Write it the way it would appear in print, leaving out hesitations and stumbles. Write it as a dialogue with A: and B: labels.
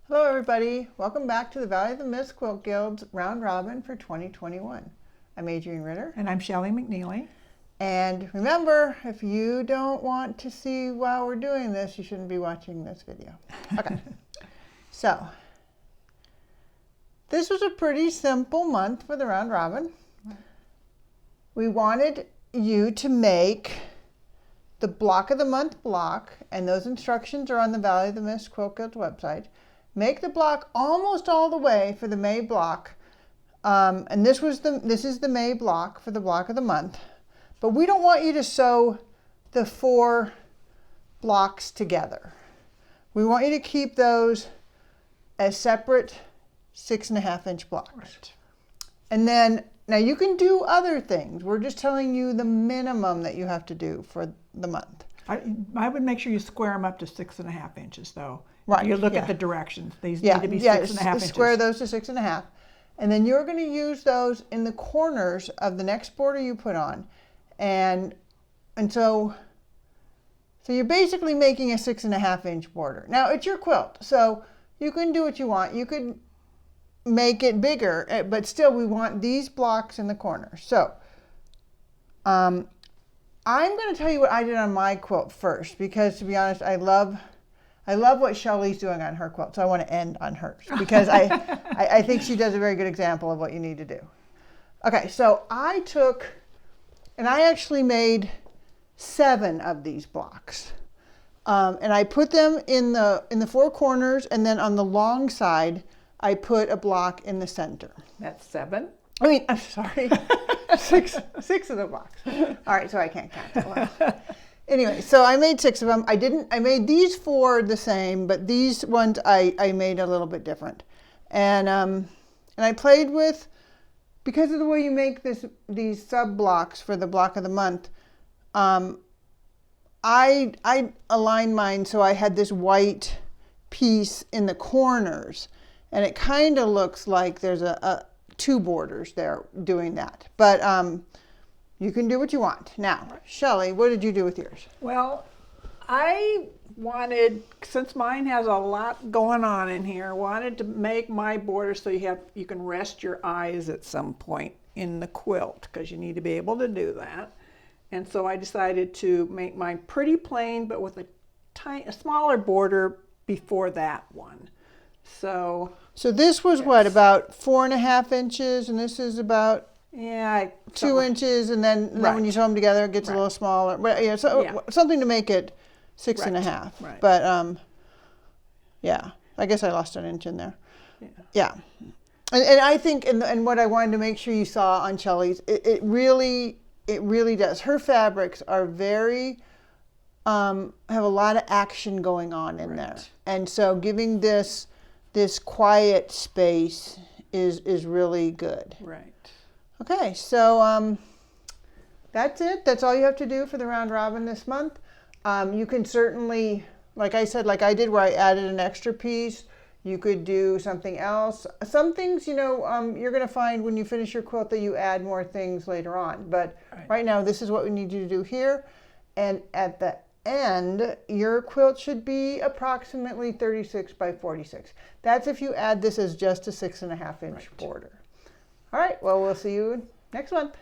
A: Hello everybody, welcome back to the Valley of the Mist Quilt Guild's Round Robin for 2021. I'm Adriane Ritter.
B: And I'm Shelley McNeely.
A: And remember, if you don't want to see while we're doing this, you shouldn't be watching this video. Okay, so this was a pretty simple month for the Round Robin. We wanted you to make the block of the month block, and those instructions are on the Valley of the Mist Quilt Guild's website. Make the block almost all the way for the May block, and this is the May block for the block of the month. But we don't want you to sew the 4 blocks together. We want you to keep those as separate 6.5 inch blocks.
B: Right.
A: And then, now you can do other things. We're just telling you the minimum that you have to do for the month.
B: I would make sure you square them up to 6.5 inches, though.
A: Right.
B: You look at the directions. These need to be 6.5 inches.
A: Square those to 6.5. And then you're going to use those in the corners of the next border you put on. And so you're basically making a 6.5 inch border. Now it's your quilt, so you can do what you want. You could make it bigger, but still we want these blocks in the corners. So I'm going to tell you what I did on my quilt first, because to be honest, I love what Shelley's doing on her quilt, so I want to end on hers because I think she does a very good example of what you need to do. Okay, so I took, and I actually made 7 of these blocks, and I put them in the 4 corners, and then on the long side, I put a block in the center.
B: That's 7.
A: I mean, I'm sorry, 6 of the blocks. All right, so I can't count that well. Anyway, so I made 6 of them. I made these 4 the same, but these ones I made a little bit different. And I played with, because of the way you make these sub blocks for the block of the month, I aligned mine so I had this white piece in the corners, and it kind of looks like there's 2 borders there doing that. But you can do what you want. Now, Shelley, what did you do with yours?
B: Well, I wanted, since mine has a lot going on in here, wanted to make my border so you can rest your eyes at some point in the quilt, because you need to be able to do that. And so I decided to make mine pretty plain, but with a smaller border before that one. So
A: this was what, about 4.5 inches, and this is about 2 inches, and then when you sew them together, it gets a little smaller. But something to make it 6.5.
B: Right.
A: But I guess I lost an inch in there. Yeah. And I think, and what I wanted to make sure you saw on Shelley's, it really does. Her fabrics are very have a lot of action going on in there, and so giving this quiet space is really good.
B: Right.
A: Okay, so that's it. That's all you have to do for the Round Robin this month. You can certainly, like I said, like I did where I added an extra piece, you could do something else. Some things, you're going to find when you finish your quilt that you add more things later on. But right now, this is what we need you to do here. And at the end, your quilt should be approximately 36 by 46. That's if you add this as just a 6.5 inch border. All right, well, we'll see you next month.